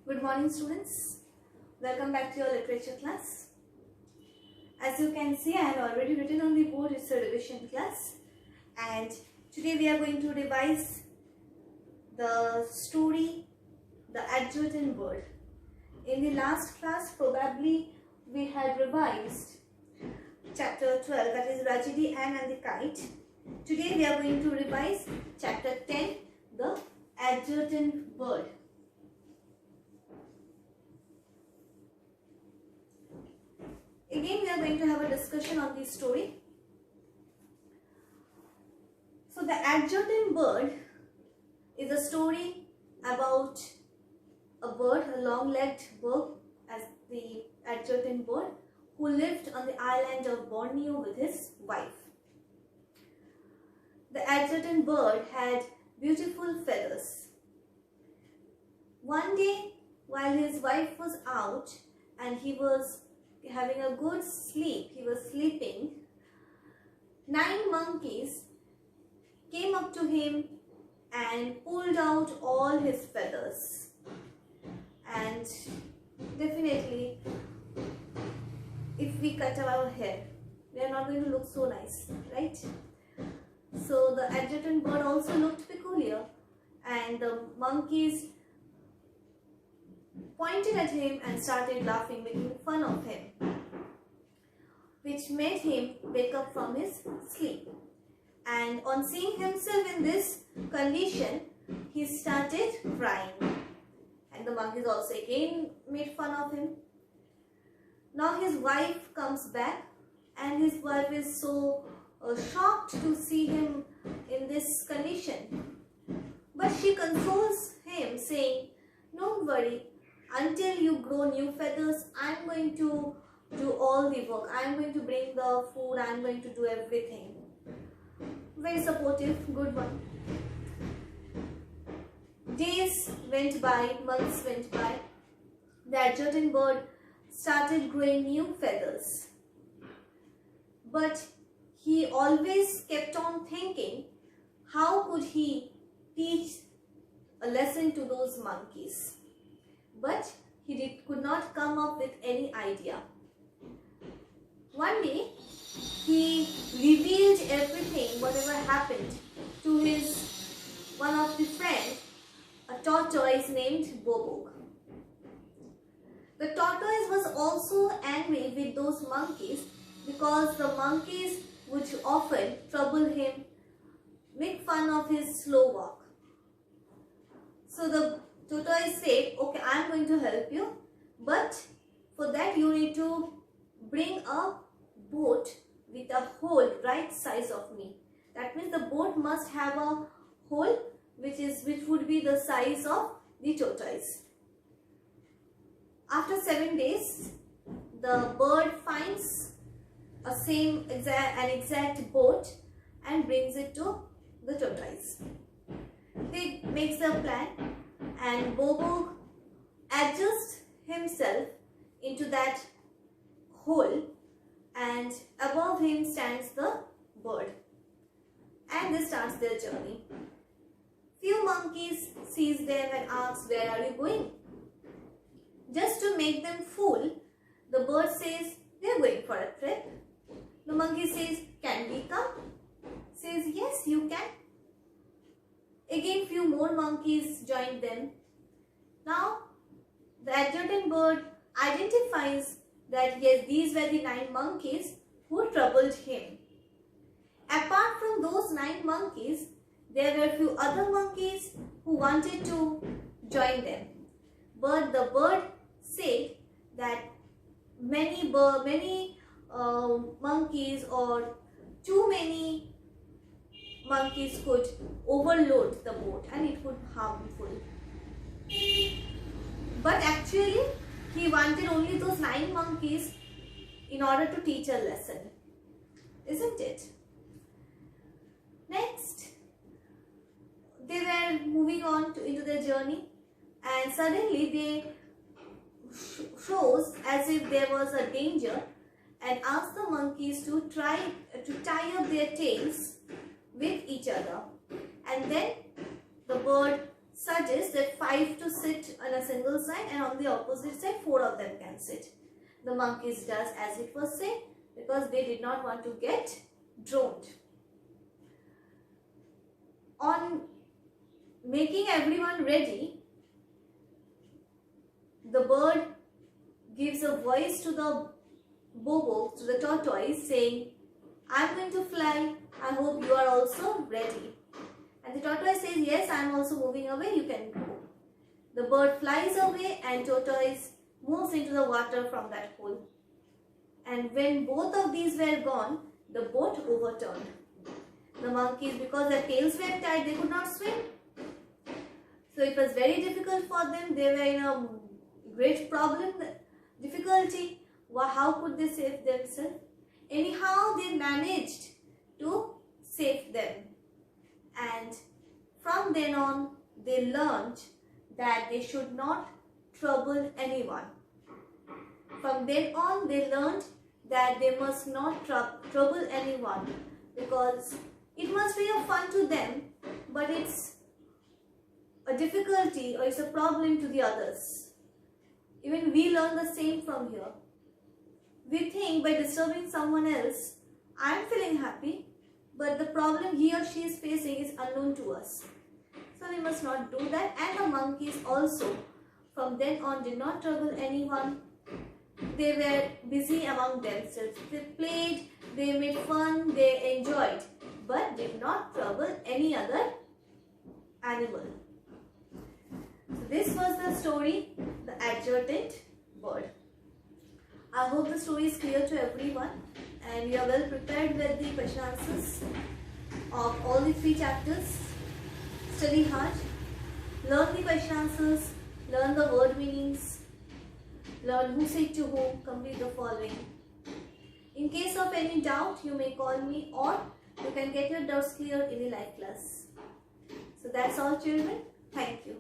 Good morning, students. Welcome back to your literature class. As you can see, I have already written on the board, it's a revision class. And today we are going to revise the story, The Adjutant Bird. In the last class, probably we had revised chapter 12, that is Rajidi Ann and the Kite. Today we are going to revise chapter 10, The Adjutant Bird. Again, we are going to have a discussion on the story. So, The Adjutant Bird is a story about a bird, a long-legged bird, as the adjutant bird, who lived on the island of Borneo with his wife. The adjutant bird had beautiful feathers. One day, while his wife was out and he was having a good sleep, he was sleeping, 9 monkeys came up to him and pulled out all his feathers. And definitely, if we cut our hair, we are not going to look so nice, right? So the adjutant bird also looked peculiar, and the monkeys pointed at him and started laughing, making fun of him, which made him wake up from his sleep. And on seeing himself in this condition, he started crying. And the monkeys also again made fun of him. Now his wife comes back, and his wife is so shocked to see him in this condition. But she consoles him, saying, "Don't worry, until you grow new feathers, I am going to do all the work. I am going to bring the food, I am going to do everything." Very supportive, good one. Days went by, months went by. The adjutant bird started growing new feathers. But he always kept on thinking, how could he teach a lesson to those monkeys? But he could not come up with any idea. One day, he revealed everything, whatever happened, to one of the friends, a tortoise named Bobok. The tortoise was also angry with those monkeys because the monkeys would often trouble him, make fun of his slow walk. So the tortoise said, "Okay, I am going to help you, but for that you need to bring a boat with a hole right size of me." That means the boat must have a hole which would be the size of the tortoise. After 7 days, the bird finds an exact boat and brings it to the tortoise. They makes a plan, and Bobo adjusts himself into that hole, and above him stands the bird, and they starts their journey. Few monkeys sees them and asks, "Where are you going?" Just to make them fool, the bird says, "We are going for a trip." The monkey says, "Can we come?" Says, "Yes, you can." Again, few more monkeys joined them. Now, the adjutant bird identifies that yes, these were the 9 monkeys who troubled him. Apart from those 9 monkeys, there were few other monkeys who wanted to join them. But the bird said that many monkeys or too many monkeys could overload the boat and it would be harmful. But actually, he wanted only those 9 monkeys in order to teach a lesson, isn't it? Next, they were moving on into their journey, and suddenly they shows as if there was a danger and asked the monkeys to try to tie up their tails with each other. And then the bird suggests that 5 to sit on a single side and on the opposite side 4 of them can sit. The monkeys does as it was said because they did not want to get droned. On making everyone ready, the bird gives a voice to the Bobo, to the tortoise, saying, "I'm going to fly. I hope you are also ready." And the tortoise says, "Yes, I am also moving away. You can go." The bird flies away and tortoise moves into the water from that hole. And when both of these were gone, the boat overturned. The monkeys, because their tails were tied, they could not swim. So it was very difficult for them. They were in a great problem, difficulty. How could they save themselves? Anyhow, they managed to save them. And from then on, they learned that they should not trouble anyone. From then on, they learned that they must not trouble anyone, because it must be a fun to them, but it's a difficulty or it's a problem to the others. Even we learn the same from here. We think by disturbing someone else, I am feeling happy, but the problem he or she is facing is unknown to us. So we must not do that. And the monkeys also, from then on, did not trouble anyone. They were busy among themselves. They played, they made fun, they enjoyed, but did not trouble any other animal. So this was the story, The Adjutant Bird. I hope the story is clear to everyone and you are well prepared with the question answers of all the 3 chapters. Study hard, learn the question answers, learn the word meanings, learn who said to whom, complete the following. In case of any doubt, you may call me or you can get your doubts cleared in the live class. So that's all, children. Thank you.